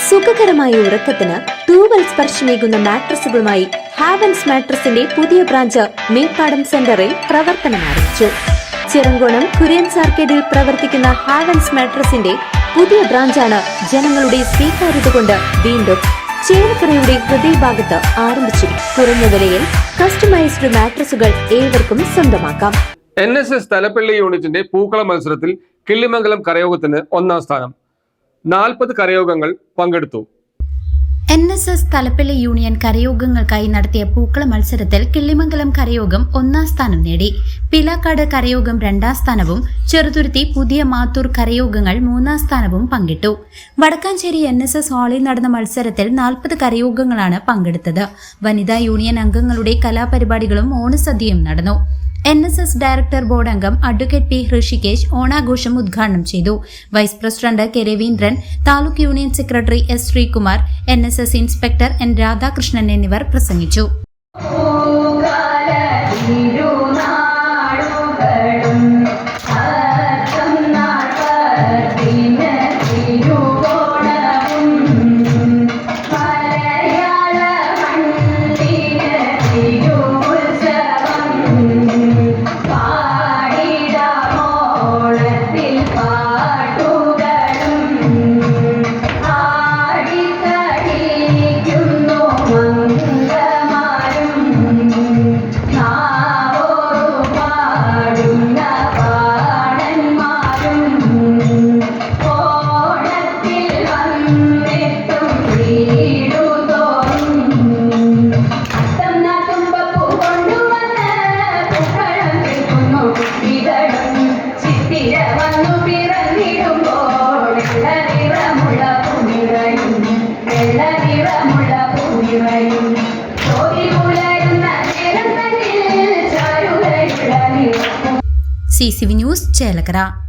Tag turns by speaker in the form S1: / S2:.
S1: സുഖകരമായ ഉറക്കത്തിന് തൂവൽ സ്പർശമേകുന്ന മാട്രസുകളുമായി ഹാവൻസ് മാട്രസിന്റെ പുതിയ ബ്രാഞ്ച് മേപ്പാടം സെന്ററിൽ പ്രവർത്തനം ആരംഭിച്ചു. ചിറങ്കോണം കുര്യൻസ് ആർക്കേഡിൽ പ്രവർത്തിക്കുന്ന ഹാവൻസ് മാട്രസിന്റെ പുതിയ ബ്രാഞ്ചാണ് ജനങ്ങളുടെ സ്വീകാര്യത കൊണ്ട് വീണ്ടും ചേലക്കരയുടെ ഹൃദയഭാഗത്ത് ആരംഭിച്ചിരിക്കും. കുറഞ്ഞ വിലയിൽ കസ്റ്റമൈസ്ഡ് മാട്രസുകൾ ഏവർക്കും സ്വന്തമാക്കാം.
S2: NSS തലപ്പള്ളി യൂണിറ്റിന്റെ പൂക്കള മത്സരത്തിൽ കിള്ളിമംഗലം കരയോഗത്തിന് 1ാം സ്ഥാനം. 40 കരയോഗങ്ങൾ പങ്കെടുത്തു.
S3: NSS തലപ്പള്ളി യൂണിയൻ കരയോഗങ്ങൾക്കായി നടത്തിയ പൂക്കള മത്സരത്തിൽ കിള്ളിമംഗലം കരയോഗം 1ാം സ്ഥാനം നേടി. പിലാക്കാട് കരയോഗം 2ാം സ്ഥാനവും ചെറുതുരുത്തി പുതിയ മാത്തൂർ കരയോഗങ്ങൾ 3ാം സ്ഥാനവും പങ്കിട്ടു. വടക്കാഞ്ചേരി NSS ഹാളിൽ നടന്ന മത്സരത്തിൽ 40 കരയോഗങ്ങളാണ് പങ്കെടുത്തത്. വനിതാ യൂണിയൻ അംഗങ്ങളുടെ കലാപരിപാടികളും ഓണസദ്യയും നടന്നു. NSS ഡയറക്ടർ ബോർഡ് അംഗം അഡ്വക്കേറ്റ് പി ഹൃഷികേശ് ഓണാഘോഷം ഉദ്ഘാടനം ചെയ്തു. Vice president K Raveendran, taluk union secretary S Sreekumar, NSS inspector N Radhakrishnan എന്നിവർ പ്രസംഗിച്ചു. CCV news Chelakkara.